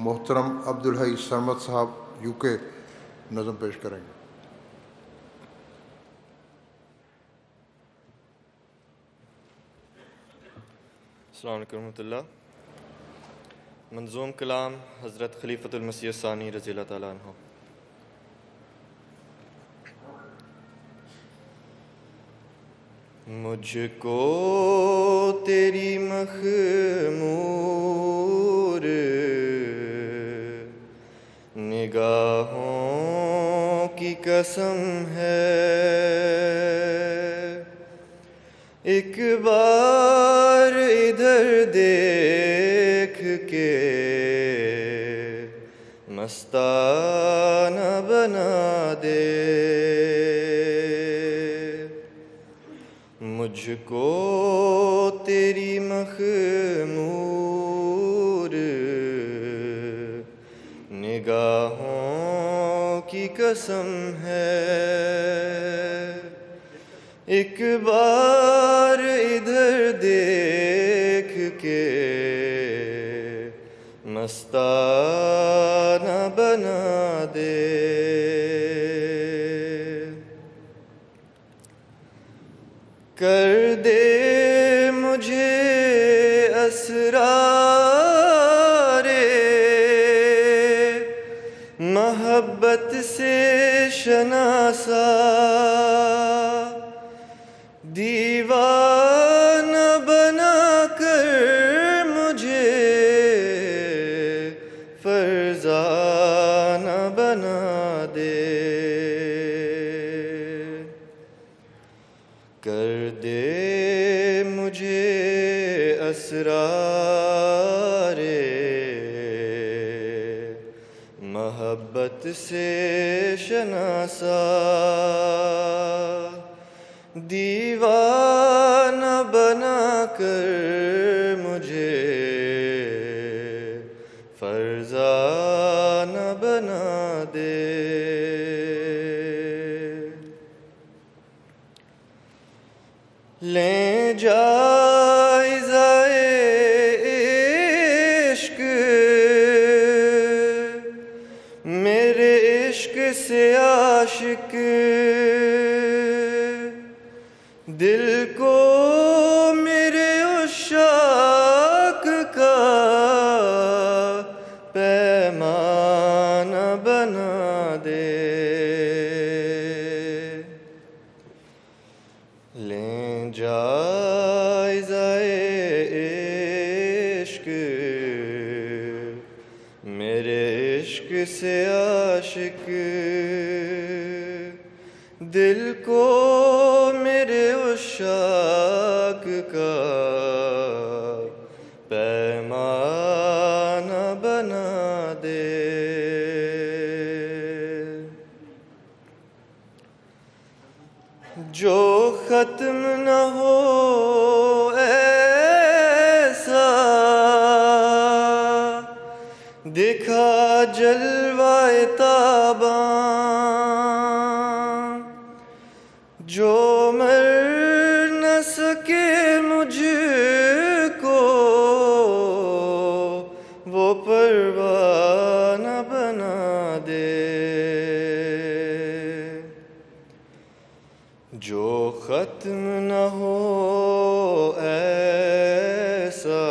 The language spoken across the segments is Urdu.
محترم عبدالحی سرمد صاحب UK نظم پیش کریں گے۔ السلام علیکم ورحمۃ اللہ۔ منظوم کلام حضرت خلیفۃ المسیح الثانی رضی اللہ تعالیٰ عنہ۔ مجھ کو تیری مخمور نگاہوں کی قسم ہے، ایک بار ادھر دیکھ کے مستانہ بنا دے، مجھ کو تیری مخمور نگاہوں کی قسم ہے، ایک بار ادھر دیکھ کے مستانہ بنا دے، کر دے مجھے اسرار محبت سے شناسا، دیوانہ بنا کر مجھے فرزانہ بنا دے، کر دے مجھے اسرار محبت سے شناسا، دیوانہ بنا کر مجھے فرزانہ بنا دے، لیں جائزہ عشق میرے عشق سے عاشق، دل کو میرے عشاق کا پیمانہ بنا دے، لیں جائزہ عشق میرے عشق سے عاشق، دل کو میرے عشاق کا پیمانہ بنا دے، جو ختم نہ ہو ایسا دکھا جلوہ تاباں، جو مر نہ سکے مجھ کو وہ پروانہ بنا دے، جو ختم نہ ہو ایسا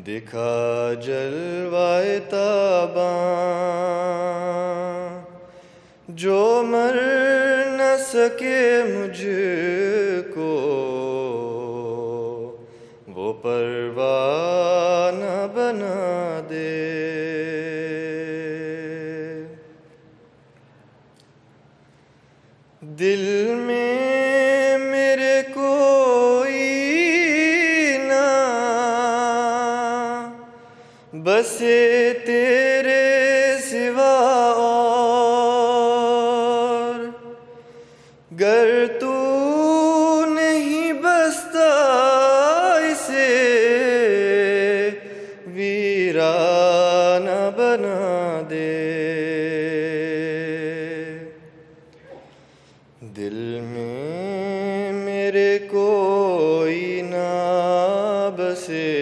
دکھا جلوہ تاباں، جو مر نہ سکے مجھ کو وہ پروانہ بنا دے، دل میں میرے کوئی نہ بسے تیرے سوا اور، گر تو نہیں بستا اسے ویرانہ بنا دے، دل میں میرے کوئی نہ بسے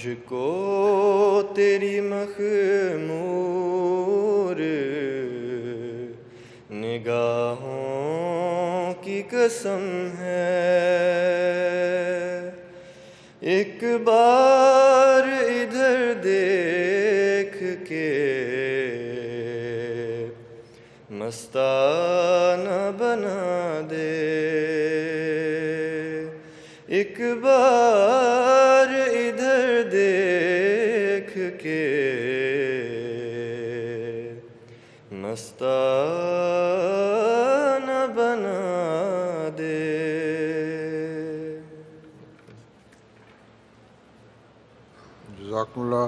مجھ کو تیری مخمور نگاہوں کی قسم ہے، ایک بار ادھر دیکھ کے مستانہ بنا دے، ایک بار ادھر دیکھ کے مستانہ بنا دے۔ جزاکم اللہ۔